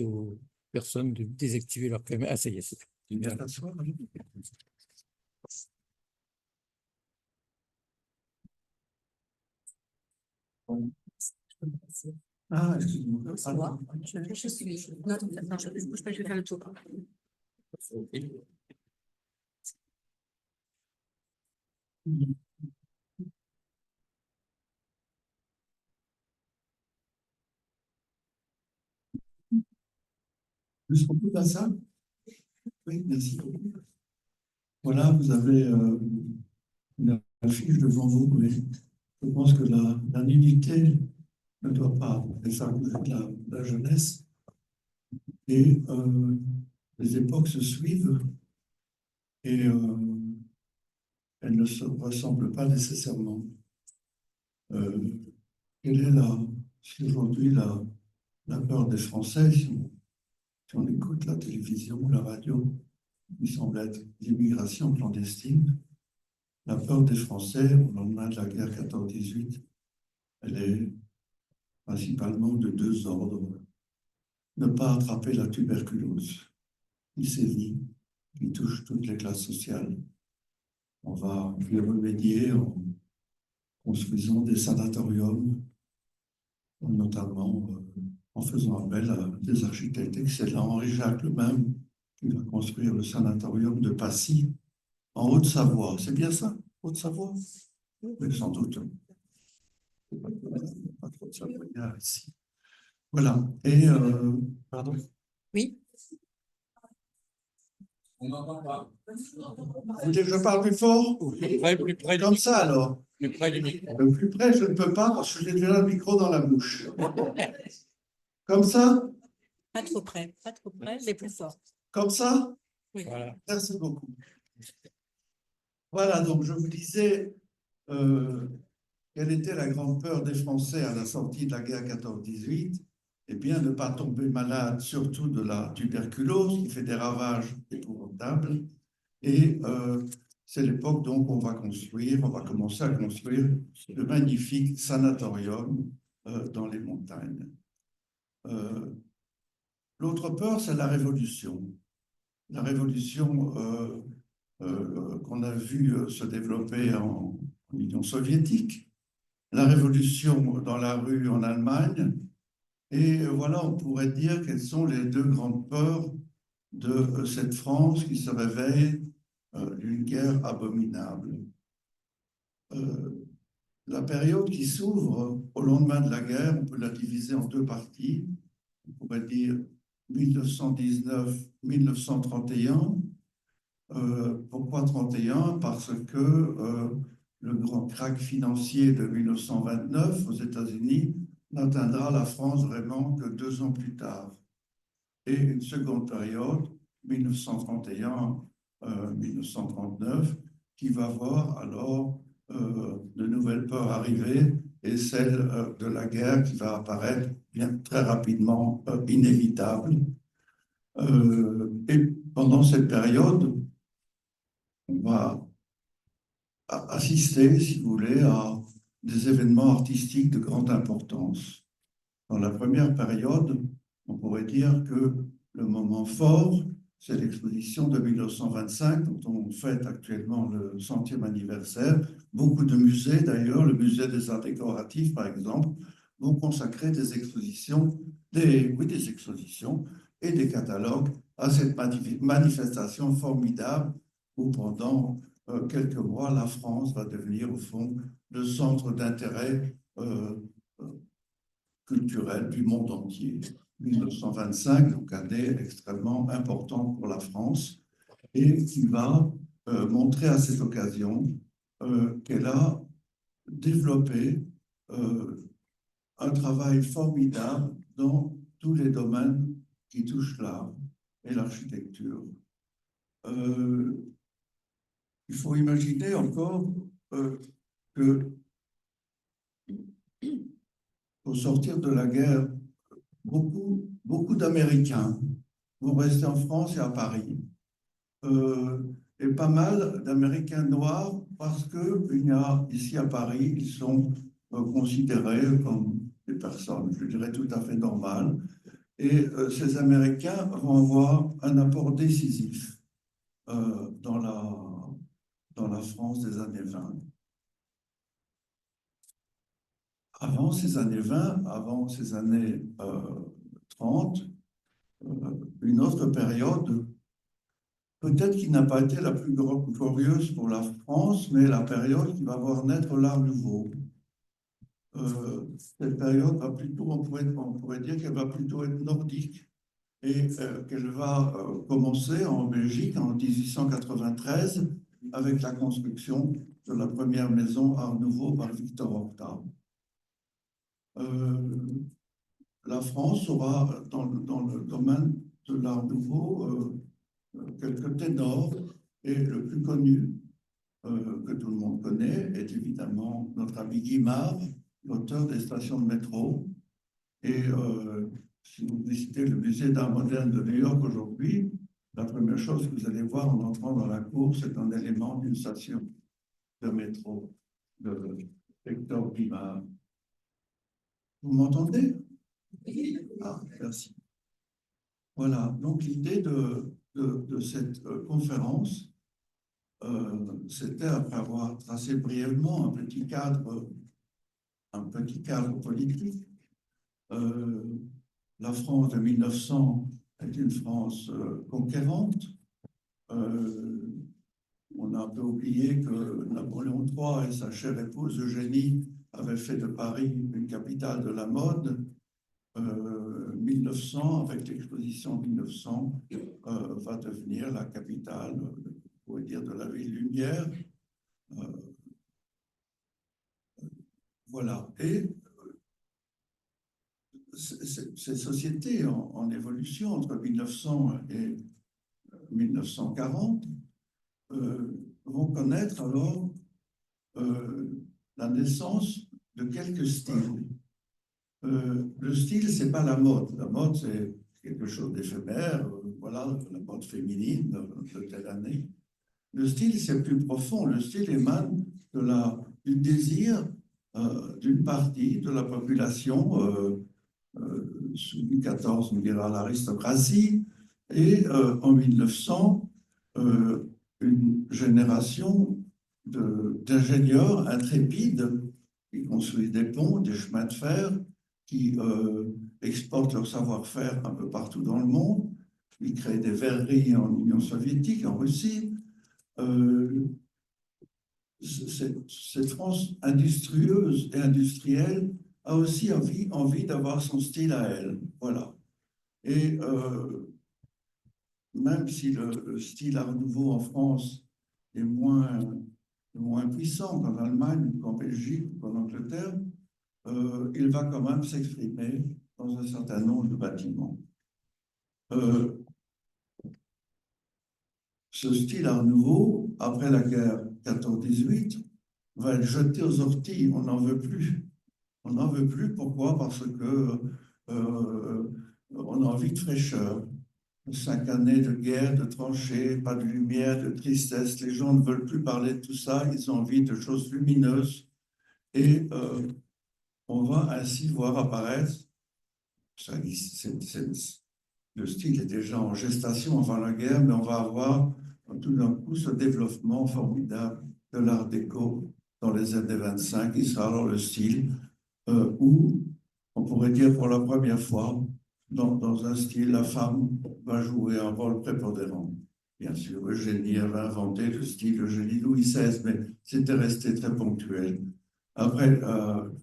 aux personnes de désactiver leur caméra. Ah, ça y est, c'est bien. Ah, excuse-moi. Je suis. Non, je ne bouge pas, je vais faire le tour. Juste beaucoup à ça. Oui, merci. Voilà, vous avez une affiche devant vous, mais je pense que la nudité ne doit pas défavoriser la jeunesse. Et les époques se suivent et elles ne se ressemblent pas nécessairement. Quelle est aujourd'hui la peur des Français, si on écoute la télévision ou la radio, qui semble être l'immigration clandestine? La peur des Français au lendemain de la guerre 14-18, elle est principalement de deux ordres. Ne pas attraper la tuberculose qui sévit, qui touche toutes les classes sociales. On va y remédier en construisant des sanatoriums, notamment en faisant appel à des architectes excellents. Henri Jacques lui-même, qui va construire le sanatorium de Passy, en Haute-Savoie. C'est bien ça, Haute-Savoie? Oui, sans doute. Pas trop de Savoyards ici. Voilà. Et, pardon? Oui. On n'entend pas. Vous voulez que je parle plus fort? Plus près Comme ça, alors. Plus près du micro. Le plus près, je ne peux pas parce que j'ai déjà le micro dans la bouche. Comme ça? Pas trop près, mais plus fort. Comme ça? Oui. Voilà. Merci beaucoup. Voilà, donc je vous disais quelle était la grande peur des Français à la sortie de la guerre 14-18? Eh bien, ne pas tomber malade, surtout de la tuberculose qui fait des ravages épouvantables. Et c'est l'époque donc on va commencer à construire le magnifique sanatorium dans les montagnes. L'autre peur, c'est la révolution. La révolution qu'on a vu se développer en Union soviétique, la révolution dans la rue en Allemagne, et voilà, on pourrait dire quelles sont les deux grandes peurs de cette France qui se réveille d'une guerre abominable. La période qui s'ouvre au lendemain de la guerre, on peut la diviser en deux parties. On pourrait dire 1919-1931. Pourquoi 31? Parce que le grand krach financier de 1929 aux États-Unis n'atteindra la France vraiment que 2 ans plus tard. Et une seconde période, 1931-1939, qui va voir alors de nouvelles peurs arriver et celle de la guerre qui va apparaître bien très rapidement inévitable. Et pendant cette période, on va assister, si vous voulez, à des événements artistiques de grande importance. Dans la première période, on pourrait dire que le moment fort, c'est l'exposition de 1925, dont on fête actuellement le 100e anniversaire. Beaucoup de musées, d'ailleurs, le musée des arts décoratifs, par exemple, vont consacrer des expositions, des expositions et des catalogues à cette manifestation formidable où pendant quelques mois, la France va devenir, au fond, le centre d'intérêt culturel du monde entier. 1925, donc année extrêmement importante pour la France, et qui va montrer à cette occasion qu'elle a développé un travail formidable dans tous les domaines qui touchent l'art et l'architecture. Il faut imaginer encore que au sortir de la guerre, beaucoup d'Américains vont rester en France et à Paris. Et pas mal d'Américains noirs parce que ici à Paris, ils sont considérés comme des personnes, je dirais, tout à fait normales. Et ces Américains vont avoir un apport décisif dans la France des années 20. Avant ces années 20, avant ces années 30, une autre période, peut-être qui n'a pas été la plus glorieuse pour la France, mais la période qui va voir naître l'Art nouveau. Cette période va plutôt, on pourrait dire qu'elle va plutôt être nordique et qu'elle va commencer en Belgique en 1893 avec la construction de la première maison Art nouveau par Victor Horta. La France aura dans le domaine de l'Art nouveau quelques ténors, et le plus connu que tout le monde connaît est évidemment notre ami Guimard, l'auteur des stations de métro. Et si vous visitez le musée d'art moderne de New York aujourd'hui, la première chose que vous allez voir en entrant dans la cour, c'est un élément d'une station de métro de Hector Guimard. Vous m'entendez? Ah, merci. Voilà, donc l'idée de cette conférence, c'était, après avoir tracé brièvement un petit cadre politique. La France de 1900 est une France conquérante. On a un peu oublié que Napoléon III et sa chère épouse Eugénie avaient fait de Paris une capitale de la mode. 1900, avec l'exposition 1900, va devenir la capitale, on pourrait dire, de la ville lumière. Voilà. Et ces sociétés en évolution entre 1900 et 1940 vont connaître alors la naissance de quelques styles. Le style, ce n'est pas la mode. La mode, c'est quelque chose d'éphémère. Voilà, la mode féminine de telle année. Le style, c'est plus profond. Le style émane du désir d'une partie de la population, sous Louis XIV, on dira l'aristocratie, et en 1900, une génération d'ingénieurs intrépides qui construisent des ponts, des chemins de fer, qui exportent leur savoir-faire un peu partout dans le monde. Ils créent des verreries en Union soviétique, en Russie. Cette France industrieuse et industrielle a aussi envie d'avoir son style à elle. Voilà. Et même si le style Art nouveau en France est moins puissant qu'en Allemagne, qu'en Belgique, qu'en Angleterre, il va quand même s'exprimer dans un certain nombre de bâtiments. Ce style Art nouveau, après la guerre 14-18, va être jeté aux orties. On n'en veut plus. On n'en veut plus. Pourquoi? Parce que on a envie de fraîcheur. 5 années de guerre, de tranchées, pas de lumière, de tristesse. Les gens ne veulent plus parler de tout ça. Ils ont envie de choses lumineuses. Et on va ainsi voir apparaître, le style est déjà en gestation avant la guerre, mais on va avoir tout d'un coup ce développement formidable de l'art déco dans les années 25, qui sera alors le style où, on pourrait dire pour la première fois, dans un style, la femme va jouer un rôle prépondérant. Bien sûr, Eugénie avait inventé le style Eugénie Louis XVI, mais c'était resté très ponctuel. Après,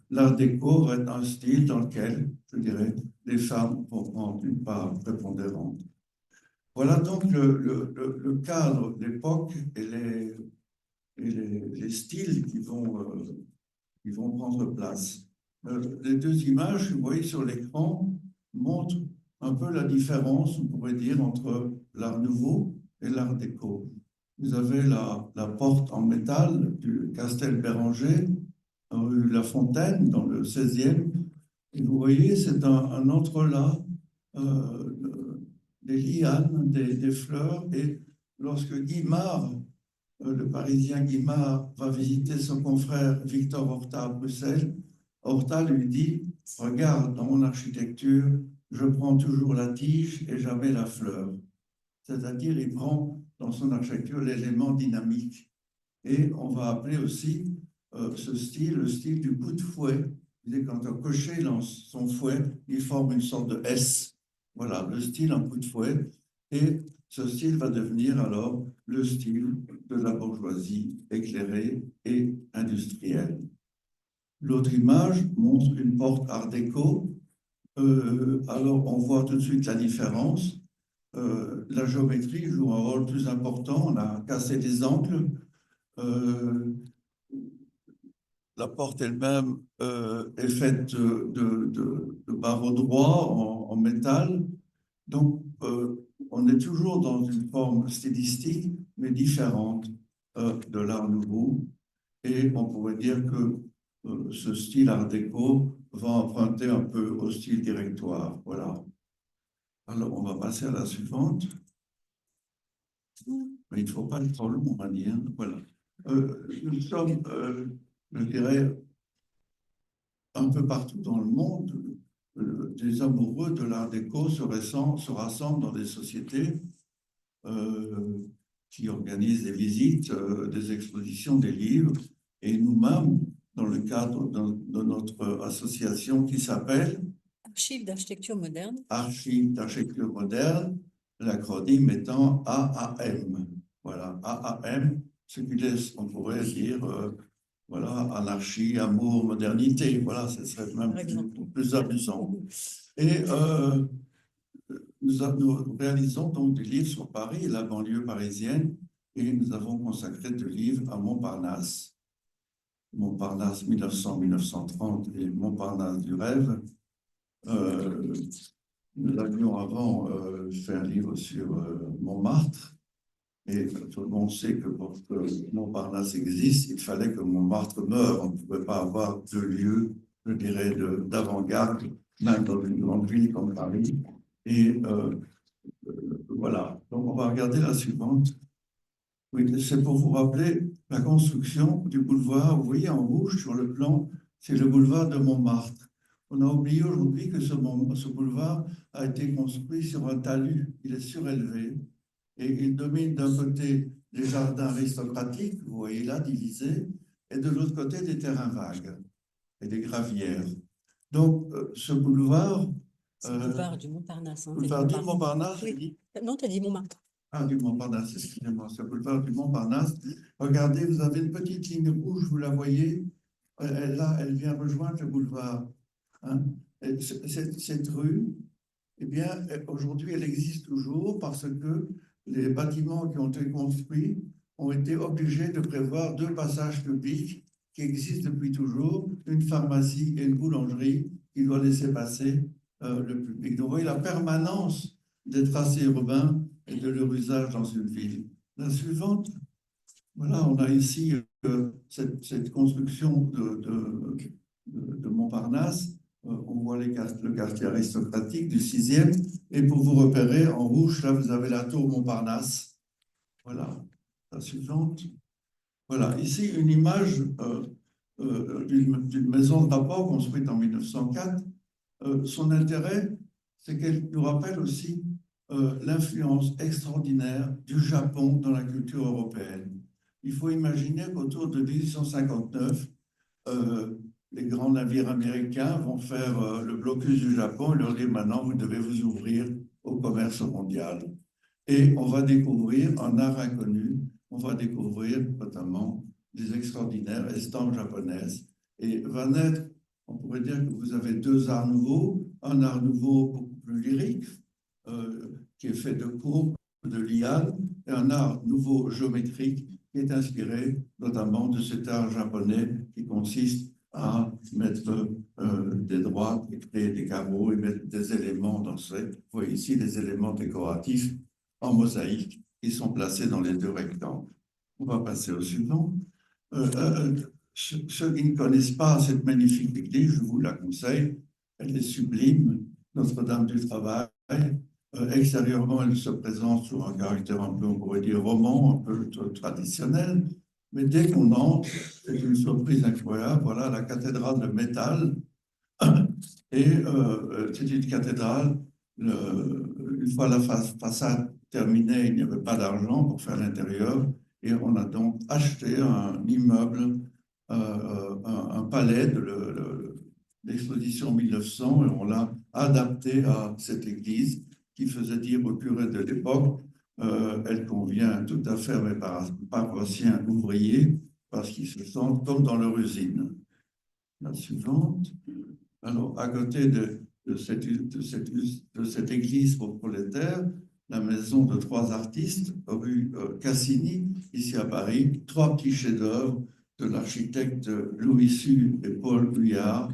l'art déco va être un style dans lequel, je dirais, les femmes vont prendre une part prépondérante. Voilà donc le cadre de l'époque et les styles qui vont prendre place. Les deux images que vous voyez sur l'écran montrent un peu la différence, on pourrait dire, entre l'art nouveau et l'art déco. Vous avez la porte en métal du Castel Béranger, rue La Fontaine, dans le 16e. Et vous voyez, c'est un entrelac des lianes, des fleurs. Et lorsque Guimard, le Parisien Guimard, va visiter son confrère Victor Horta à Bruxelles, Horta lui dit « Regarde, dans mon architecture, je prends toujours la tige et jamais la fleur. C'est-à-dire, il prend dans son architecture l'élément dynamique. Et on va appeler aussi ce style le style du coup de fouet. Quand un cocher lance son fouet, il forme une sorte de S. Voilà, le style en coup de fouet. Et ce style va devenir alors le style de la bourgeoisie éclairée et industrielle. L'autre image montre une porte art déco. Alors, on voit tout de suite la différence. La géométrie joue un rôle plus important. On a cassé des angles. La porte elle-même est faite de barreaux droits en métal. Donc, on est toujours dans une forme stylistique, mais différente de l'Art nouveau. Et on pourrait dire que ce style art déco va emprunter un peu au style directoire. Voilà. Alors, on va passer à la suivante. Mais il ne faut pas être trop long, on va dire. Voilà. Nous sommes, je dirais, un peu partout dans le monde, des amoureux de l'art déco se rassemblent dans des sociétés qui organisent des visites, des expositions, des livres. Et nous-mêmes, dans le cadre de notre association qui s'appelle Archives d'architecture moderne. Archives d'architecture moderne, l'acronyme étant AAM. Voilà, AAM, ce qui laisse, on pourrait dire, voilà, anarchie, amour, modernité. Voilà, ce serait même plus amusant. Et nous réalisons donc des livres sur Paris et la banlieue parisienne, et nous avons consacré 2 livres à Montparnasse. Montparnasse 1900-1930 et Montparnasse du rêve. Nous avions avant fait un livre sur Montmartre, et tout le monde sait que pour que Montparnasse existe, il fallait que Montmartre meure. On ne pouvait pas avoir 2 lieux, je dirais, d'avant-garde, même dans une grande ville comme Paris. Et voilà, donc on va regarder la suivante. Oui, c'est pour vous rappeler la construction du boulevard. Vous voyez en rouge sur le plan, c'est le boulevard de Montmartre. On a oublié aujourd'hui que ce boulevard a été construit sur un talus. Il est surélevé et il domine d'un côté les jardins aristocratiques, vous voyez là, divisés, et de l'autre côté des terrains vagues et des gravières. Donc, ce boulevard... C'est le boulevard du Montparnasse. Hein, boulevard du Montparnasse, oui. Non, tu as dit Montmartre. Ah, du Montparnasse, excusez-moi, c'est le boulevard du Montparnasse. Regardez, vous avez une petite ligne rouge, vous la voyez, là, elle vient rejoindre le boulevard. Hein. Cette rue, eh bien, aujourd'hui, elle existe toujours parce que les bâtiments qui ont été construits ont été obligés de prévoir 2 passages publics qui existent depuis toujours, une pharmacie et une boulangerie qui doivent laisser passer le public. Donc, vous voyez la permanence des tracés urbains et de leur usage dans une ville. La suivante, voilà, on a ici cette construction de Montparnasse. On voit le quartier aristocratique du 6e. Et pour vous repérer, en rouge, là, vous avez la tour Montparnasse. Voilà. La suivante. Voilà, ici, une image d'une maison de rapport construite en 1904. Son intérêt, c'est qu'elle nous rappelle aussi l'influence extraordinaire du Japon dans la culture européenne. Il faut imaginer qu'autour de 1859, les grands navires américains vont faire le blocus du Japon et leur dire maintenant vous devez vous ouvrir au commerce mondial. Et on va découvrir un art inconnu, on va découvrir notamment des extraordinaires estampes japonaises. Et va naître, on pourrait dire que vous avez 2 arts nouveaux, un art nouveau beaucoup plus lyrique, qui est fait de courbes, de lianes, et un art nouveau géométrique qui est inspiré notamment de cet art japonais qui consiste à mettre des droites et créer des carreaux et mettre des éléments dans ce. Vous voyez ici des éléments décoratifs en mosaïque qui sont placés dans les 2 rectangles. On va passer au suivant. Ceux qui ne connaissent pas cette magnifique église, je vous la conseille. Elle est sublime, Notre-Dame du Travail. Extérieurement, elle se présente sur un caractère un peu, on pourrait dire, roman, un peu traditionnel. Mais dès qu'on entre, c'est une surprise incroyable. Voilà la cathédrale de métal Et c'est une cathédrale. Une fois la façade terminée, il n'y avait pas d'argent pour faire l'intérieur. Et on a donc acheté un immeuble, un palais de l'exposition 1900, et on l'a adapté à cette église qui faisait dire au curé de l'époque, elle convient tout à fait à mes paroissiens ouvriers parce qu'ils se sentent comme dans leur usine. La suivante. Alors, à côté de cette église pour prolétaires, la maison de trois artistes, rue Cassini, ici à Paris, trois petits chefs-d'œuvre de l'architecte Louis Su et Paul Guyard,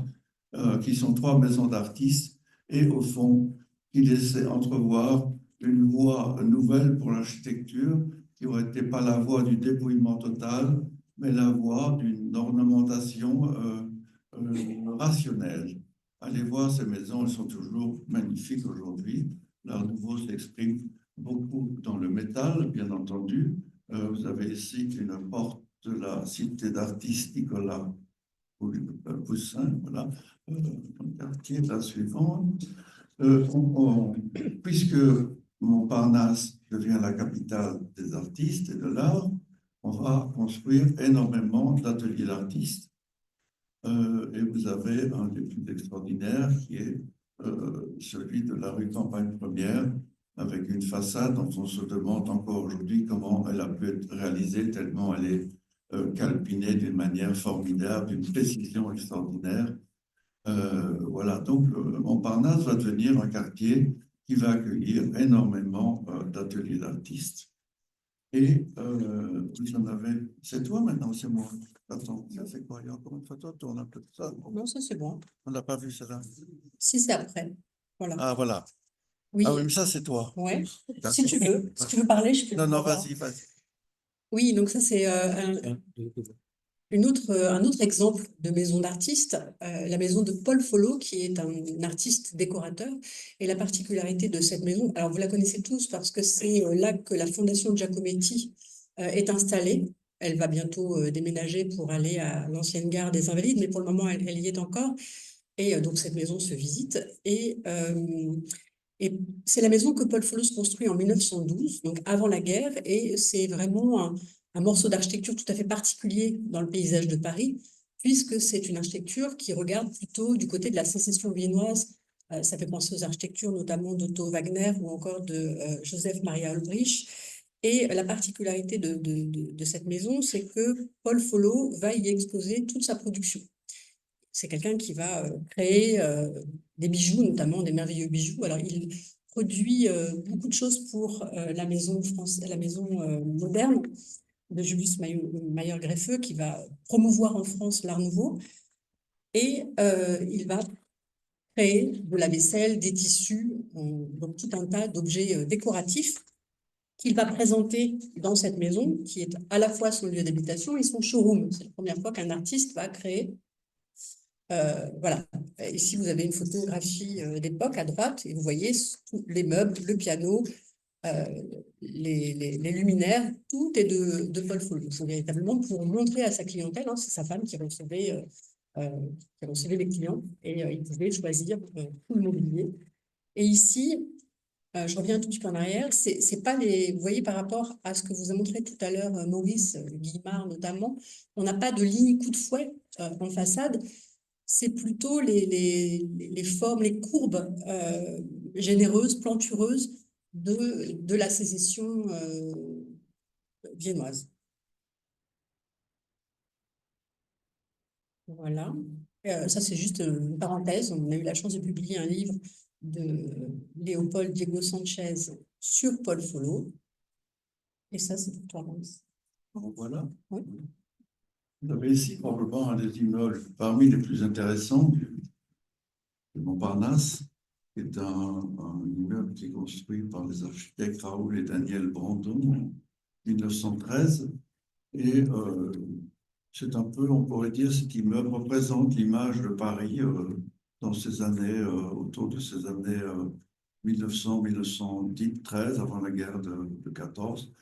qui sont trois maisons d'artistes, et au fond, qui laissaient entrevoir une voie nouvelle pour l'architecture, qui n'aurait été pas la voie du dépouillement total, mais la voie d'une ornementation rationnelle. Allez voir ces maisons, elles sont toujours magnifiques aujourd'hui. L'art nouveau s'exprime beaucoup dans le métal, bien entendu. Vous avez ici une porte de la cité d'artistes Nicolas Poussin, voilà, dans le quartier, la suivante. Puisque Montparnasse devient la capitale des artistes et de l'art, on va construire énormément d'ateliers d'artistes. Et vous avez un des plus extraordinaires qui est celui de la rue Campagne Première, avec une façade dont on se demande encore aujourd'hui comment elle a pu être réalisée, tellement elle est calpinée d'une manière formidable, d'une précision extraordinaire. Voilà, donc Montparnasse va devenir un quartier qui va accueillir énormément d'ateliers d'artistes. Et vous en avez. C'est toi maintenant, c'est moi. Attends, ça c'est quoi? Il y a encore une photo, tourne un peu de ça. Non, ça c'est bon. On n'a pas vu ça. Si c'est après. Voilà. Ah, voilà. Oui. Ah oui, mais ça c'est toi. Ouais. Si tu veux. Si tu veux parler, je peux. Non, non, vas-y, vas-y. Oui, donc ça c'est un autre exemple de maison d'artiste, la maison de Paul Folleau, qui est un artiste décorateur. Et la particularité de cette maison, alors vous la connaissez tous parce que c'est là que la fondation Giacometti est installée. Elle va bientôt déménager pour aller à l'ancienne gare des Invalides, mais pour le moment, elle y est encore. Et donc cette maison se visite. Et c'est la maison que Paul Folleau se construit en 1912, donc avant la guerre, et c'est vraiment un morceau d'architecture tout à fait particulier dans le paysage de Paris, puisque c'est une architecture qui regarde plutôt du côté de la sécession viennoise. Ça fait penser aux architectures notamment d'Otto Wagner ou encore de Joseph Maria Ulbrich. Et la particularité de cette maison, c'est que Paul Folleau va y exposer toute sa production. C'est quelqu'un qui va créer des bijoux, notamment des merveilleux bijoux. Alors, il produit beaucoup de choses pour la maison moderne de Julius Mayer-Greffeux, qui va promouvoir en France l'Art nouveau. Et il va créer de la vaisselle, des tissus, donc tout un tas d'objets décoratifs qu'il va présenter dans cette maison, qui est à la fois son lieu d'habitation et son showroom. C'est la première fois qu'un artiste va créer. Voilà. Ici, vous avez une photographie d'époque à droite et vous voyez les meubles, le piano, les luminaires, tout est de Paul Folleau. C'est véritablement pour montrer à sa clientèle, hein, c'est sa femme qui recevait les clients et il pouvait choisir tout le mobilier. Et ici, je reviens un tout petit peu en arrière, c'est pas vous voyez par rapport à ce que vous a montré tout à l'heure Maurice Guillemard notamment, on n'a pas de ligne coup de fouet en façade. C'est plutôt les formes, les courbes généreuses, plantureuses de la sécession viennoise. Voilà. Ça, c'est juste une parenthèse. On a eu la chance de publier un livre de Léopold Diego Sanchez sur Paul Folleau. Et ça, c'est pour toi, Maurice. Voilà. Oui. Vous avez ici probablement un des immeubles parmi les plus intéressants de Montparnasse, qui est un immeuble qui est construit par les architectes Raoul et Daniel Brandon en 1913. Et c'est un peu, on pourrait dire, cet immeuble représente l'image de Paris dans ces années, autour de ces années 1900-1913, avant la guerre de 14.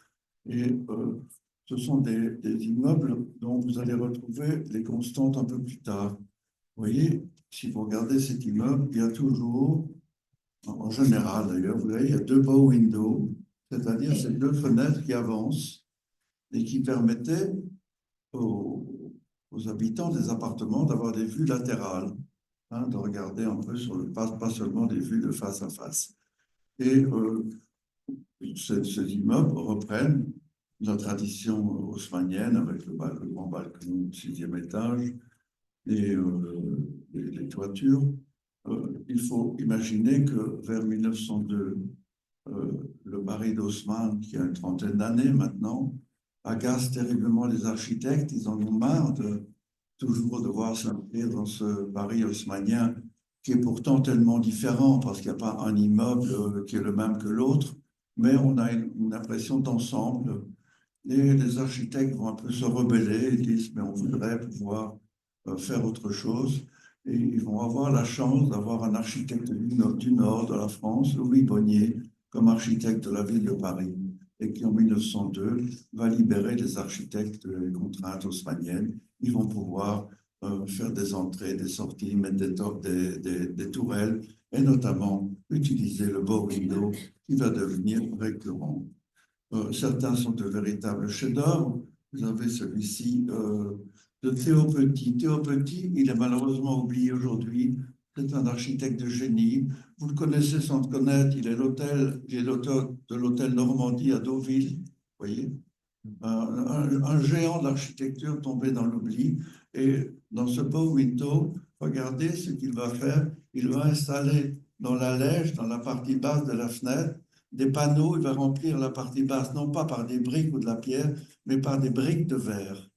Et ce sont des immeubles dont vous allez retrouver les constantes un peu plus tard. Vous voyez, si vous regardez cet immeuble, il y a toujours, en général d'ailleurs, vous voyez, il y a deux bow windows, c'est-à-dire ces deux fenêtres qui avancent et qui permettaient aux habitants des appartements d'avoir des vues latérales, hein, de regarder un peu sur le pas seulement des vues de face à face. Et ces immeubles reprennent la tradition haussmannienne avec le grand balcon au 6e étage et les toitures. Il faut imaginer que vers 1902, le Paris d'Haussmann, qui a une trentaine d'années maintenant, agace terriblement les architectes. Ils en ont marre de toujours devoir s'inscrire dans ce Paris haussmannien qui est pourtant tellement différent parce qu'il n'y a pas un immeuble qui est le même que l'autre, mais on a une impression d'ensemble. Et les architectes vont un peu se rebeller, ils disent, mais on voudrait pouvoir faire autre chose. Et ils vont avoir la chance d'avoir un architecte du nord de la France, Louis Bonnier, comme architecte de la ville de Paris, et qui en 1902 va libérer les architectes des contraintes haussmanniennes. Ils vont pouvoir faire des entrées, des sorties, mettre des tourelles, et notamment utiliser le bow window qui va devenir récurrent. Certains sont de véritables chefs-d'œuvre. Vous avez celui-ci de Théo Petit. Théo Petit, il est malheureusement oublié aujourd'hui. C'est un architecte de génie. Vous le connaissez sans le connaître. Il est l'auteur de l'hôtel Normandie à Deauville. Vous voyez, un géant de l'architecture tombé dans l'oubli. Et dans ce bow window, regardez ce qu'il va faire. Il va installer dans la lège, dans la partie basse de la fenêtre, des panneaux. Il va remplir la partie basse, non pas par des briques ou de la pierre, mais par des briques de verre.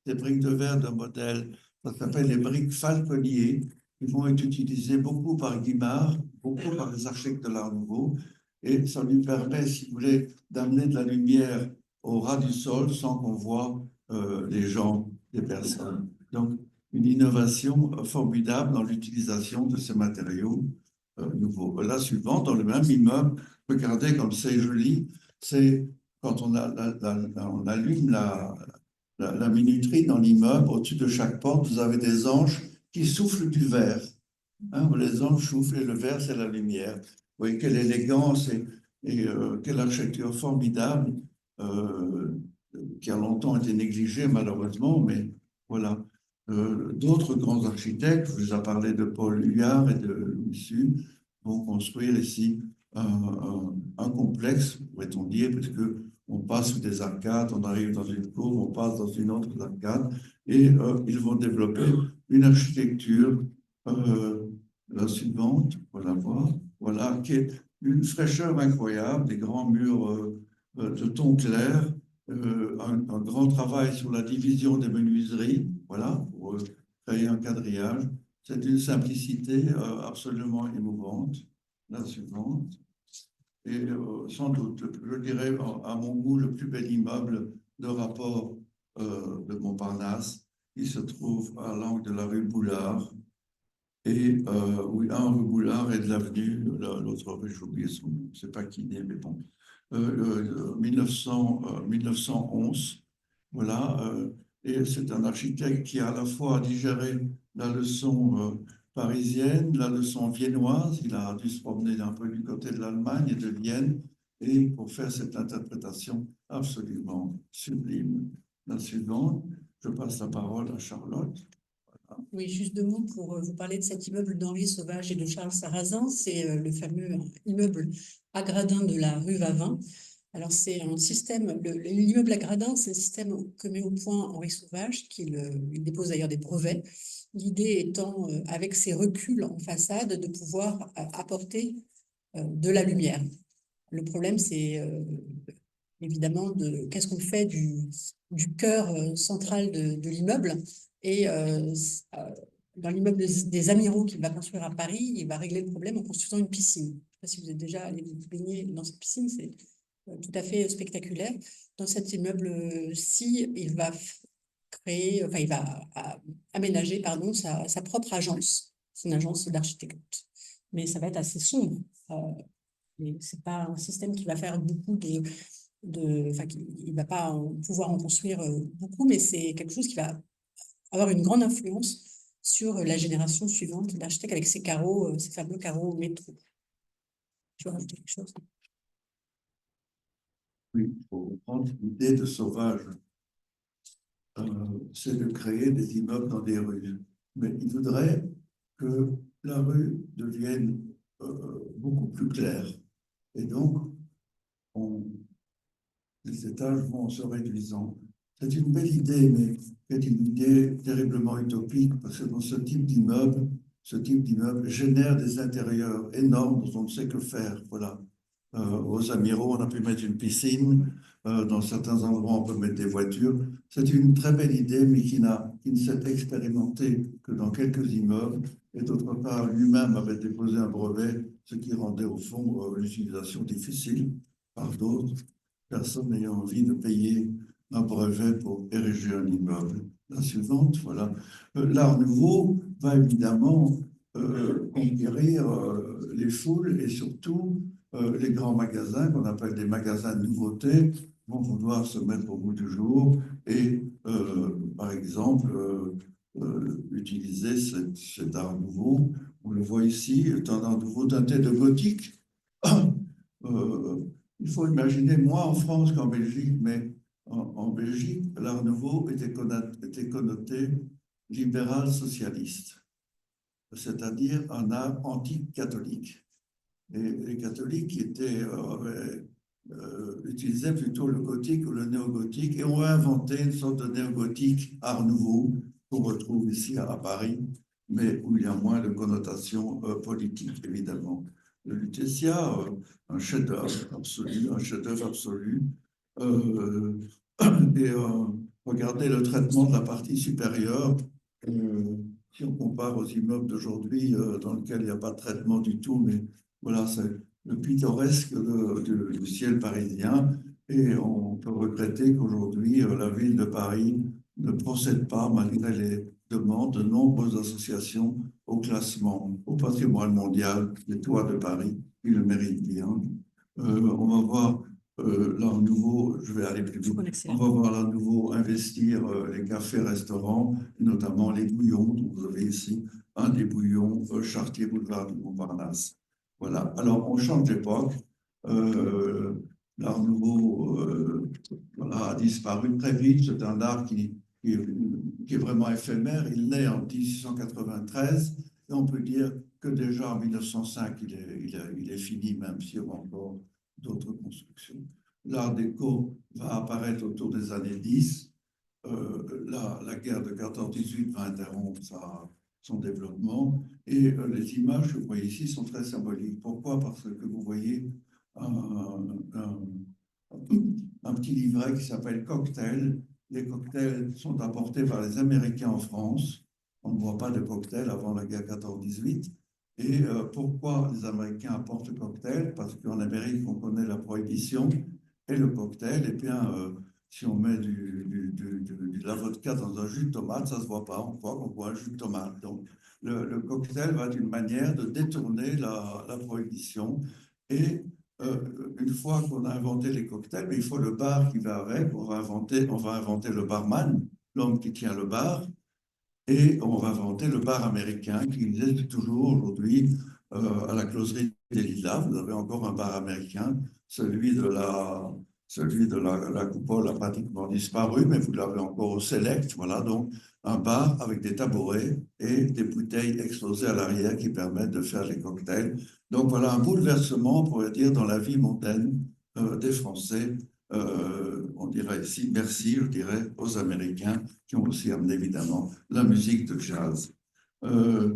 Des briques de verre de modèle, ça s'appelle les briques Falconier, qui vont être utilisées beaucoup par Guimard, beaucoup par les architectes de l'Art Nouveau. Et ça lui permet, si vous voulez, d'amener de la lumière au ras du sol sans qu'on voit les gens, les personnes. Donc, une innovation formidable dans l'utilisation de ces matériaux nouveaux. La suivante, dans le même immeuble, regardez comme c'est joli, c'est quand on allume la minuterie dans l'immeuble, au-dessus de chaque porte, vous avez des anges qui soufflent du verre. Hein, les anges soufflent et le verre, c'est la lumière. Vous voyez, quelle élégance et quelle architecture formidable qui a longtemps été négligée, malheureusement, mais voilà. D'autres grands architectes, je vous ai parlé de Paul Huard et de Louis Suve, vont construire ici un complexe, pourrait-on dire, parce que on passe sous des arcades, on arrive dans une cour, on passe dans une autre arcade, et ils vont développer une architecture, la suivante, voilà, voilà, qui est d'une fraîcheur incroyable, des grands murs de ton clair, un grand travail sur la division des menuiseries, voilà, pour créer un quadrillage. C'est une simplicité absolument émouvante. La suivante. Et sans doute, je dirais, à mon goût, le plus bel immeuble de rapport de Montparnasse, qui se trouve à l'angle de la rue Boulard, et oui, un rue Boulard et de l'avenue, l'autre rue, j'ai oublié son nom, je ne sais pas qui est, mais bon, 1911, voilà, et c'est un architecte qui a à la fois digéré la leçon parisienne, la leçon viennoise, il a dû se promener un peu du côté de l'Allemagne et de Vienne, et pour faire cette interprétation absolument sublime. La suivante, je passe la parole à Charlotte. Oui, juste deux mots pour vous parler de cet immeuble d'Henri Sauvage et de Charles Sarrazin. C'est le fameux immeuble à gradins de la rue Vavin. Alors, c'est un système, l'immeuble à gradins, c'est un système que met au point Henri Sauvage, il dépose d'ailleurs des brevets. L'idée étant, avec ses reculs en façade, de pouvoir apporter de la lumière. Le problème, c'est évidemment qu'est-ce qu'on fait du cœur central de l'immeuble. Et dans l'immeuble des Amiraux qu'il va construire à Paris, il va régler le problème en construisant une piscine. Je ne sais pas si vous êtes déjà allé vous baigner dans cette piscine, c'est tout à fait spectaculaire. Dans cet immeuble-ci, il va créer, enfin, il va aménager, pardon, sa propre agence. C'est une agence d'architecte. Mais ça va être assez sombre. Ce n'est pas un système qui va faire beaucoup enfin, il ne va pas pouvoir en construire beaucoup, mais c'est quelque chose qui va avoir une grande influence sur la génération suivante d'architectes avec ces carreaux, ces fameux carreaux métro. Tu veux rajouter quelque chose? Oui, il faut prendre l'idée de sauvage. C'est de créer des immeubles dans des rues. Mais il faudrait que la rue devienne beaucoup plus claire. Et donc, les étages vont se réduisant. C'est une belle idée, mais c'est une idée terriblement utopique, parce que dans ce type d'immeuble génère des intérieurs énormes dont on ne sait que faire. Voilà. Aux Amiraux, on a pu mettre une piscine. Dans certains endroits, on peut mettre des voitures. C'est une très belle idée, mais qui ne s'est expérimentée que dans quelques immeubles. Et d'autre part, lui-même avait déposé un brevet, ce qui rendait au fond l'utilisation difficile par d'autres personnes n'ayant envie de payer un brevet pour ériger un immeuble. La suivante, voilà. L'art nouveau va évidemment conquérir les foules et surtout les grands magasins qu'on appelle des magasins de nouveautés vont vouloir se mettre au bout du jour et, par exemple, utiliser cet art nouveau. On le voit ici, est un art nouveau teinté de gothique. Il faut imaginer, moins en France qu'en Belgique, mais en Belgique, l'Art nouveau était connoté libéral-socialiste, c'est-à-dire un art anti-catholique. Et les catholiques utilisaient plutôt le gothique ou le néo-gothique et ont inventé une sorte de néo-gothique Art nouveau qu'on retrouve ici à Paris, mais où il y a moins de connotations politiques, évidemment. Le Lutetia, un chef-d'œuvre absolu. Et regardez le traitement de la partie supérieure. Si on compare aux immeubles d'aujourd'hui, dans lesquels il n'y a pas de traitement du tout, mais voilà, c'est le pittoresque du ciel parisien. Et on peut regretter qu'aujourd'hui, la ville de Paris ne procède pas, malgré les demandes de nombreuses associations, au classement, au patrimoine mondial des toits de Paris. Il le mérite bien. On va voir l'art nouveau, je vais aller plus vite, on va voir l'art nouveau investir les cafés, restaurants, notamment les bouillons, donc vous avez ici un des bouillons, Chartier Boulevard du Montparnasse. Voilà, alors on change d'époque. L'art nouveau voilà, a disparu très vite, c'est un art qui est vraiment éphémère. Il naît en 1693 et on peut dire que déjà en 1905, il est fini, même s'il y a encore d'autres constructions. L'art déco va apparaître autour des années 10. La guerre de 14-18 va interrompre son développement. Et les images que vous voyez ici sont très symboliques. Pourquoi? Parce que vous voyez un petit livret qui s'appelle Cocktail. Les cocktails sont apportés par les Américains en France. On ne voit pas de cocktails avant la guerre 14-18. Et pourquoi les Américains apportent le cocktail? Parce qu'en Amérique, on connaît la prohibition. Et le cocktail, eh bien, si on met de la vodka dans un jus de tomate, ça ne se voit pas. On croit qu'on boit un jus de tomate. Donc, le cocktail va être une manière de détourner la prohibition. Et une fois qu'on a inventé les cocktails, mais il faut le bar qui va avec. On va inventer le barman, l'homme qui tient le bar. Et on va inventer le bar américain qui existe toujours aujourd'hui à la closerie des Lilas. Vous avez encore un bar américain, celui de la coupole a pratiquement disparu, mais vous l'avez encore au Select. Voilà, donc un bar avec des tabourets et des bouteilles exposées à l'arrière qui permettent de faire les cocktails. Donc voilà un bouleversement, on pourrait dire, dans la vie mondaine des Français. On dirait ici, merci, je dirais, aux Américains qui ont aussi amené évidemment la musique de jazz. Les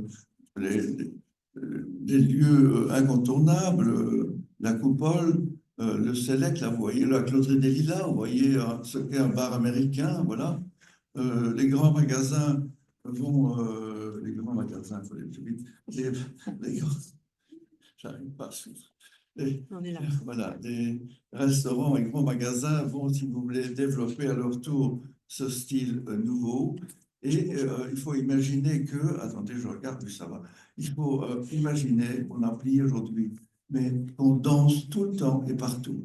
lieux incontournables, la coupole, le Select, là, vous voyez la closerie des Lilas, vous voyez ce qu'est un bar américain, voilà. Les grands magasins les grands magasins, il faut aller plus vite, j'arrive pas à suivre. On est là. Voilà, des restaurants et grands magasins vont, si vous voulez, développer à leur tour ce style nouveau. Et il faut imaginer que, attendez, je regarde, puis ça va. Il faut imaginer, on a oublié aujourd'hui, mais on danse tout le temps et partout.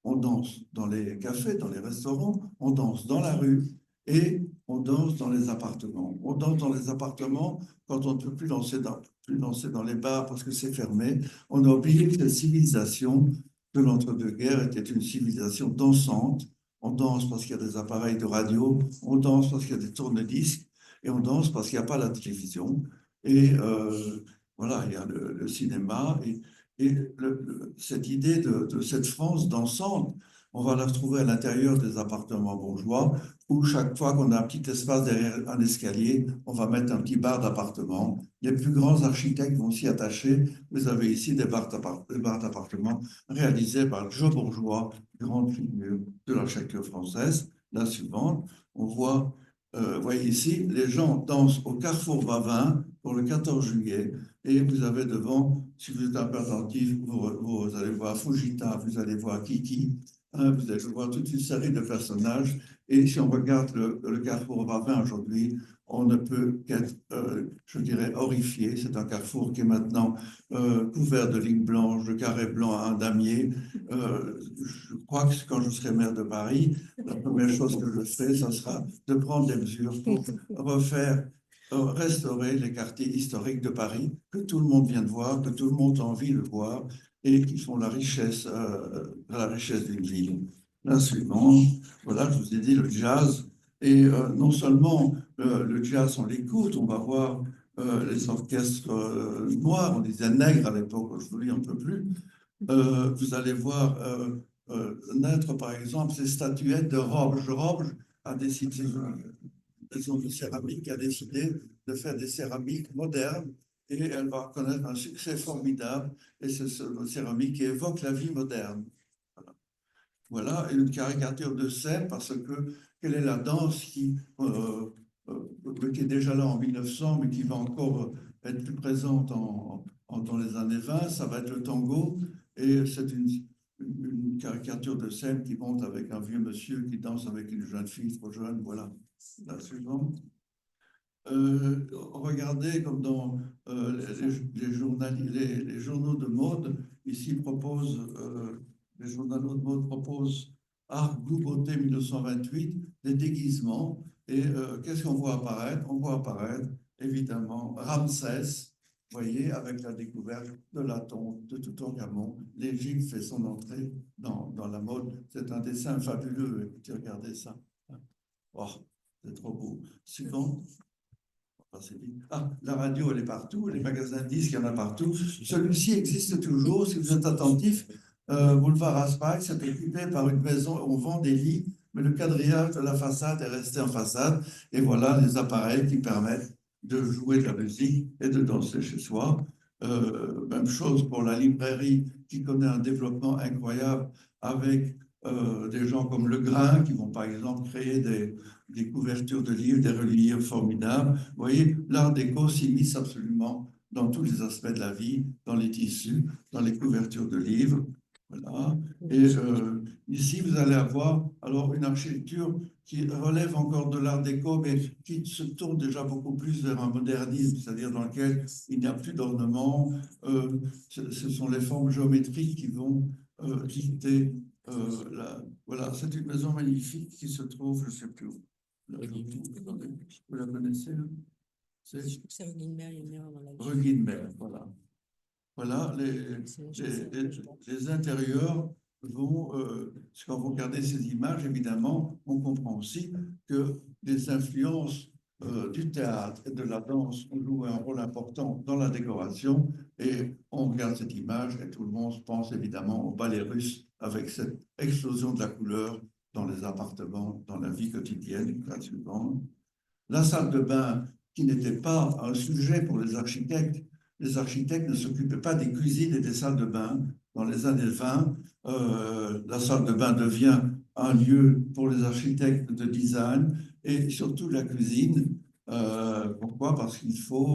On danse dans les cafés, dans les restaurants, on danse dans la rue. et on danse dans les appartements. On danse dans les appartements quand on ne peut plus danser dans les bars parce que c'est fermé. On a oublié que cette civilisation de l'entre-deux-guerres était une civilisation dansante. On danse parce qu'il y a des appareils de radio, on danse parce qu'il y a des tourne-disques, et on danse parce qu'il n'y a pas la télévision. Et voilà, il y a le cinéma. Et cette idée de cette France dansante, on va la retrouver à l'intérieur des appartements bourgeois, où chaque fois qu'on a un petit espace derrière un escalier, on va mettre un petit bar d'appartement. Les plus grands architectes vont s'y attacher. Vous avez ici des bars d'appartements réalisés par Joe Bourgeois, grande figure de l'architecture française. La suivante, on voit, vous voyez ici, les gens dansent au Carrefour Bavin pour le 14 juillet. Et vous avez devant, si vous êtes un peu attentif, vous allez voir Fujita, vous allez voir Kiki, hein, vous allez voir toute une série de personnages. Et si on regarde le Carrefour Bavin aujourd'hui, on ne peut qu'être, je dirais, horrifié. C'est un carrefour qui est maintenant couvert de lignes blanches, de carrés blancs à un damier. Je crois que quand je serai maire de Paris, la première chose que je ferai, ce sera de prendre des mesures pour refaire, restaurer les quartiers historiques de Paris, que tout le monde vient de voir, que tout le monde a envie de voir, et qui font la richesse d'une ville. La suivante, voilà, je vous ai dit le jazz. Et non seulement le jazz, on l'écoute, on va voir les orchestres noirs, on disait nègres à l'époque, aujourd'hui on ne peut plus. Vous allez voir naître, par exemple, ces statuettes de Robes. Robes a décidé, maison de céramique, a décidé de faire des céramiques modernes et elle va connaître un succès formidable. Et c'est une céramique qui évoque la vie moderne. Voilà, et une caricature de scène parce que quelle est la danse qui est déjà là en 1900, mais qui va encore être plus présente dans les années 20, ça va être le tango. Et c'est une caricature de scène qui monte avec un vieux monsieur qui danse avec une jeune fille trop jeune. Voilà, la suivante. Regardez comme dans les journaux de mode, ici proposent, les journaux de mode proposent Art, goût, beauté 1928, des déguisements. Et qu'est-ce qu'on voit apparaître? On voit apparaître évidemment Ramsès, vous voyez, avec la découverte de la tombe de Toutankhamon. L'Égypte fait son entrée dans la mode. C'est un dessin fabuleux. Écoutez, regardez ça. Oh, c'est trop beau. Suivant. Ah, la radio, elle est partout, les magasins de disques, il y en a partout. Celui-ci existe toujours, si vous êtes attentif. Boulevard Raspail, c'est occupé par une maison, on vend des lits, mais le quadrillage de la façade est resté en façade. Et voilà les appareils qui permettent de jouer de la musique et de danser chez soi. Même chose pour la librairie qui connaît un développement incroyable avec des gens comme Le Grain qui vont par exemple créer des couvertures de livres, des reliures formidables. Vous voyez, l'art déco s'immisce absolument dans tous les aspects de la vie, dans les tissus, dans les couvertures de livres. Voilà. Et ici, vous allez avoir alors une architecture qui relève encore de l'art déco, mais qui se tourne déjà beaucoup plus vers un modernisme, c'est-à-dire dans lequel il n'y a plus d'ornements. Ce sont les formes géométriques qui vont dicter. Voilà, c'est une maison magnifique qui se trouve, je ne sais plus où. Vous la connaissez, hein? C'est rue Guilbert, il y a une erreur dans la liste. rue Guilbert, voilà. Voilà, les intérieurs vont, quand vous regardez ces images, évidemment, on comprend aussi que les influences du théâtre et de la danse ont joué un rôle important dans la décoration. Et on regarde cette image et tout le monde pense évidemment au ballet russe avec cette explosion de la couleur dans les appartements, dans la vie quotidienne. La salle de bain, qui n'était pas un sujet pour les architectes ne s'occupaient pas des cuisines et des salles de bain. Dans les années 20, la salle de bain devient un lieu pour les architectes de design et surtout la cuisine. Pourquoi? Parce qu'il faut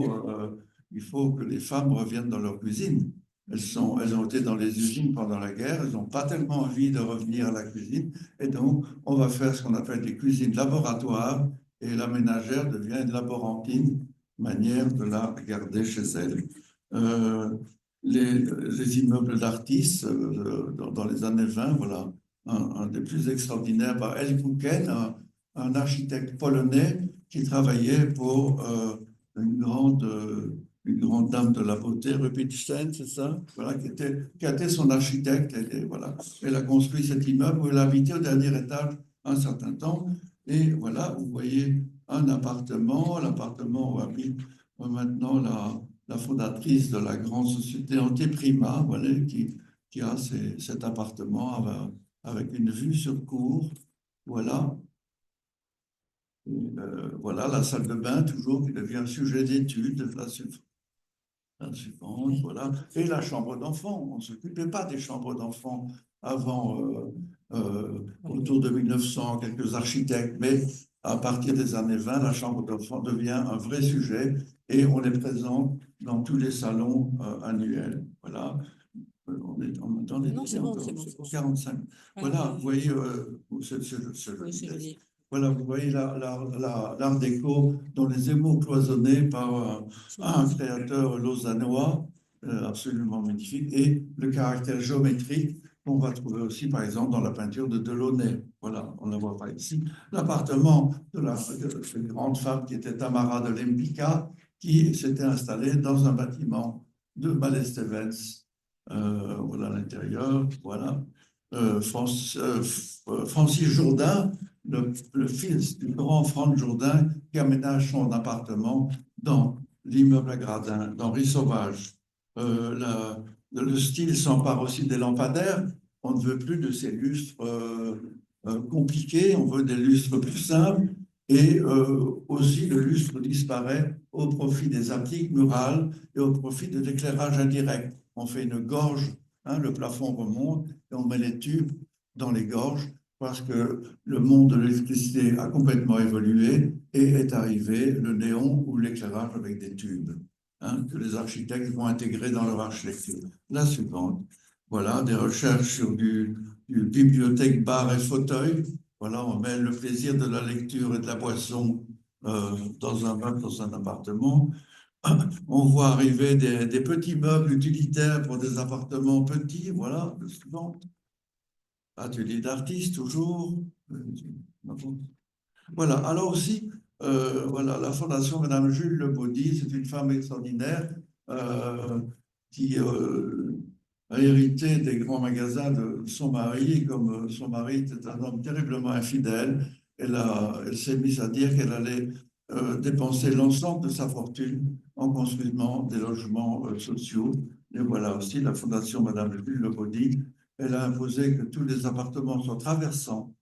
que les femmes reviennent dans leur cuisine. Elles ont été dans les usines pendant la guerre, elles n'ont pas tellement envie de revenir à la cuisine. Et donc, on va faire ce qu'on appelle des cuisines laboratoires et la ménagère devient une laborantine, manière de la garder chez elle. Les immeubles d'artistes dans les années 20, voilà, un des plus extraordinaires, El Kouken, un architecte polonais qui travaillait pour une grande dame de la beauté, Rubinstein, c'est ça? Voilà, qui a été son architecte. Voilà, elle a construit cet immeuble où elle a habité au dernier étage un certain temps. Et voilà, vous voyez un appartement, l'appartement où habite maintenant la fondatrice de la grande société Anteprima, voilà, qui a cet appartement avec une vue sur cour. Voilà. Et, voilà la salle de bain, toujours, qui devient un sujet d'étude. La suivante, voilà. Et la chambre d'enfant. On ne s'occupait pas des chambres d'enfants avant, autour de 1900, quelques architectes, mais à partir des années 20, la chambre d'enfant devient un vrai sujet et on est présent dans tous les salons annuels. Voilà. On est dans les Non, c'est bon, c'est bon. 45. Voilà, vous voyez, c'est joli. voilà, vous voyez l'art déco dans les émaux cloisonnés par un créateur lausannois absolument magnifique et le caractère géométrique qu'on va trouver aussi, par exemple, dans la peinture de Delaunay. Voilà, on ne la voit pas ici. L'appartement de cette grande femme qui était Tamara de Lempicka, qui s'était installée dans un bâtiment de Malestevens. Voilà l'intérieur, voilà. Francis Jourdain, le fils du grand Franz Jourdain, qui aménage son appartement dans l'immeuble à gradins, d'Henri Sauvage. Le style s'empare aussi des lampadaires. On ne veut plus de ces lustres compliqués, on veut des lustres plus simples. Et aussi, le lustre disparaît au profit des appliques murales et au profit de l'éclairage indirect. On fait une gorge, hein, le plafond remonte et on met les tubes dans les gorges parce que le monde de l'électricité a complètement évolué et est arrivé le néon ou l'éclairage avec des tubes, hein, que les architectes vont intégrer dans leur architecture. La suivante, voilà, des recherches sur du bibliothèque, bar et fauteuil. Voilà, on met le plaisir de la lecture et de la boisson dans un bar, dans un appartement. On voit arriver des petits meubles utilitaires pour des appartements petits. Voilà, le suivant. Atelier d'artiste, toujours. Voilà, alors aussi, voilà, la Fondation Madame Jules Le Baudy, c'est une femme extraordinaire qui a hérité des grands magasins de son mari. Comme son mari était un homme terriblement infidèle, elle s'est mise à dire qu'elle allait dépenser l'ensemble de sa fortune en construisant des logements sociaux. Et voilà aussi la Fondation Madame Jules Le Baudy. Elle a imposé que tous les appartements soient traversants.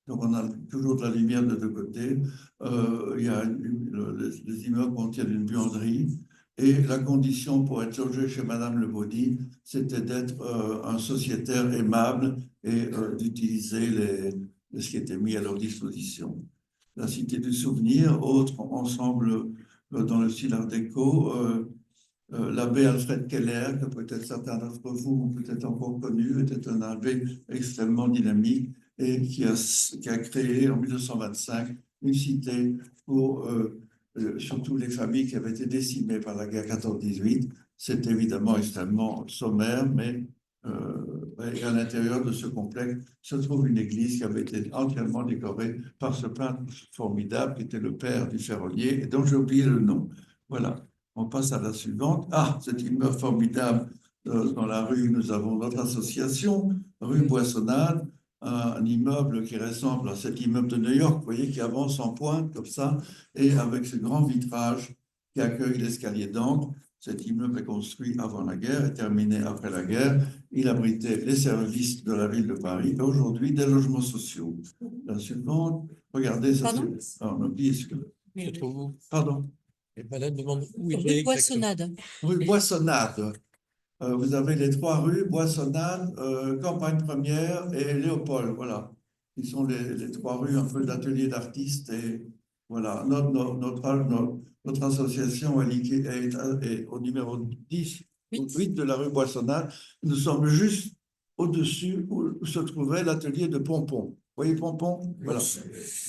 Donc, on a toujours de la lumière de deux côtés. Il y a les immeubles contiennent une buanderie. Et la condition pour être logé chez Madame Le Baudy, c'était d'être un sociétaire aimable et d'utiliser ce qui était mis à leur disposition. La Cité du Souvenir, autre ensemble dans le style art déco, l'abbé Alfred Keller, que peut-être certains d'entre vous ont peut-être encore connu, était un abbé extrêmement dynamique et qui a créé en 1925 une cité pour surtout les familles qui avaient été décimées par la guerre 14-18. C'est évidemment extrêmement sommaire, mais et à l'intérieur de ce complexe se trouve une église qui avait été entièrement décorée par ce peintre formidable qui était le père du ferronnier et dont j'ai oublié le nom. Voilà. On passe à la suivante. Ah, cet immeuble formidable dans la rue, nous avons notre association, rue Boissonnade, un immeuble qui ressemble à cet immeuble de New York, vous voyez, qui avance en pointe comme ça, et avec ce grand vitrage qui accueille l'escalier d'angle. Cet immeuble est construit avant la guerre et terminé après la guerre. Il abritait les services de la ville de Paris et aujourd'hui des logements sociaux. La suivante, regardez, ça Pardon? c'est... on oublie ce que... Se trouve où? Pardon. Et madame demande où il est Rue exactement. Boissonnade. Rue Boissonnade. Vous avez les trois rues, Boissonnade, Campagne Première et Léopold, voilà. Ils sont les trois rues un peu d'ateliers d'artistes et voilà. Notre association est au numéro 10, 8 de la rue Boissonnade. Nous sommes juste au-dessus où se trouvait l'atelier de Pompon. Vous voyez Pompon? Voilà.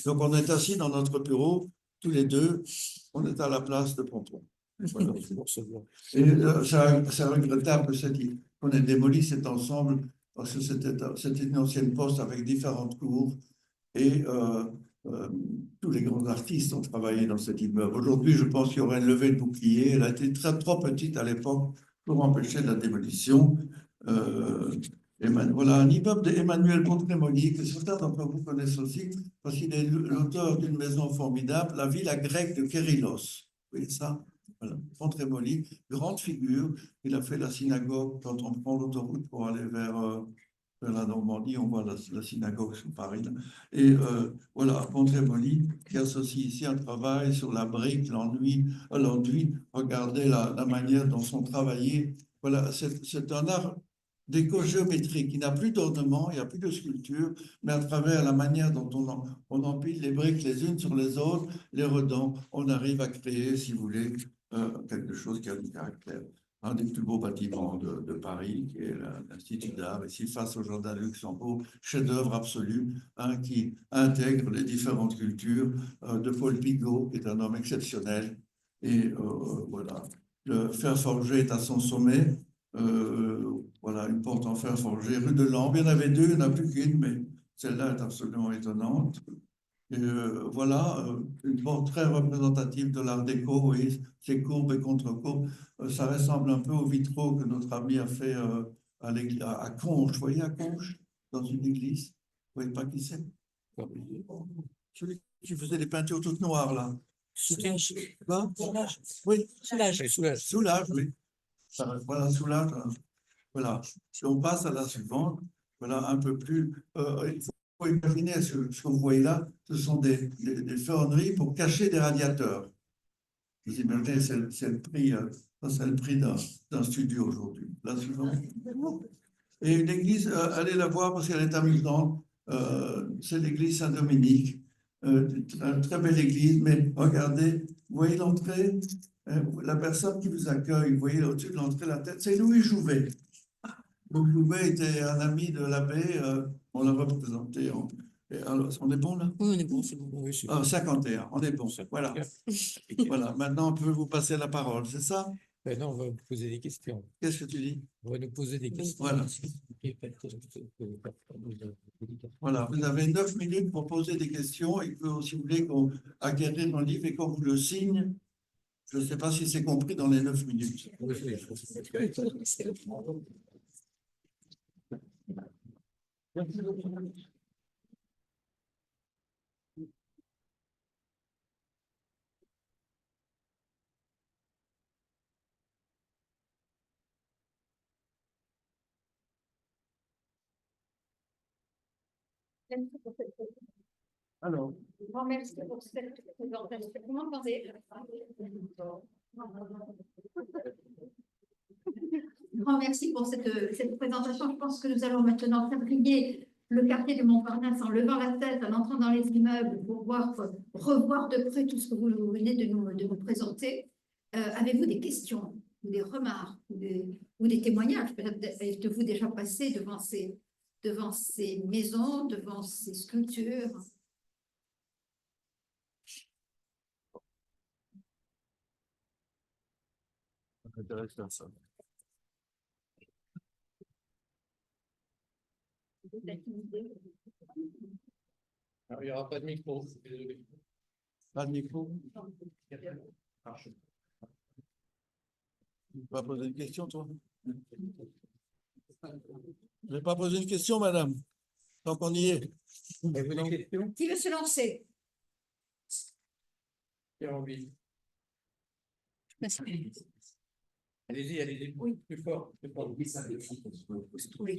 Donc on est assis dans notre bureau, tous les deux, on est à la place de Pompon. Voilà. Et c'est regrettable qu'on ait démoli cet ensemble parce que c'était une ancienne poste avec différentes cours et tous les grands artistes ont travaillé dans cet immeuble. Aujourd'hui, je pense qu'il y aurait une levée de bouclier. Elle a été trop petite à l'époque pour empêcher la démolition. Voilà, un immeuble d'Emmanuel Pontremoli, que certains d'entre vous connaissent aussi, parce qu'il est l'auteur d'une maison formidable, la villa grecque de Kérylos. Vous voyez ça? Voilà. Pontremoli, grande figure. Il a fait la synagogue quand on prend l'autoroute pour aller vers la Normandie, on voit la synagogue sur Paris. Là. Et voilà, Pontremoli, qui associe ici un travail sur la brique, l'enduit. Regardez la manière dont sont travaillés. Voilà, c'est un art d'éco-géométrie qui n'a plus d'ornement, il n'y a plus de sculpture, mais à travers la manière dont on empile les briques les unes sur les autres, les redans, on arrive à créer, si vous voulez, quelque chose qui a du caractère. Un des plus beaux bâtiments de Paris, qui est l'Institut d'art, ici face au Jardin de Luxembourg, chef-d'œuvre absolu, qui intègre les différentes cultures, de Paul Pigot, qui est un homme exceptionnel. Et voilà, le fer forgé est à son sommet. Voilà, une porte en fer forgé, rue de Lambe. Il y en avait deux, il n'y en a plus qu'une, mais celle-là est absolument étonnante. Et voilà, une porte très représentative de l'art déco, vous voyez, ces courbes et contre-courbes. Ça ressemble un peu aux vitraux que notre ami a fait à Conches. Vous voyez, à Conches, dans une église. Vous ne voyez pas qui c'est? Celui qui faisait des peintures toutes noires, là. Soulage. Là? Soulage. Oui, Soulage. Soulage, oui. Voilà, Soulage. Voilà. Si on passe à la suivante, voilà, un peu plus. Il faut imaginer ce que vous voyez là, ce sont des ferronneries pour cacher des radiateurs. Vous imaginez, c'est le prix, c'est le prix d'un studio aujourd'hui. La suivante. Et une église, allez la voir parce qu'elle est amusante. C'est l'église Saint-Dominique. Une très belle église, mais regardez, vous voyez l'entrée, la personne qui vous accueille, vous voyez au-dessus de l'entrée la tête, c'est Louis Jouvet. Louis Jouvet était un ami de l'abbé, on l'a représenté. Alors, on est bon là? Oui, on est bon, c'est bon. Oui, c'est 51, on est bon. Voilà. Voilà, maintenant on peut vous passer la parole, c'est ça? Ben non, on va vous poser des questions. Qu'est-ce que tu dis? On va nous poser des questions. Voilà. Voilà, vous avez 9 minutes pour poser des questions et que si vous voulez acquérir un livre et qu'on vous le signe, je ne sais pas si c'est compris dans les 9 minutes. Alors, Grand merci pour cette présentation. Vous m'entendez? Grand merci pour cette présentation. Je pense que nous allons maintenant fabriquer le quartier du Montparnasse en levant la tête, en entrant dans les immeubles pour revoir de près tout ce que vous venez de nous présenter. Avez-vous des questions ou des remarques ou des témoignages? Peut-être êtes-vous déjà passé devant ces maisons, devant ces sculptures? intéressant ça. Alors, il n'y aura pas de micro. Pas de micro? Tu vas poser une question, toi? Je vais pas poser une question, madame, tant qu'on y est. Avez-vous des questions? Qui veut se lancer? Qui a envie? Merci. Allez-y, allez-y. Oui. Plus fort, plus fort. Tous les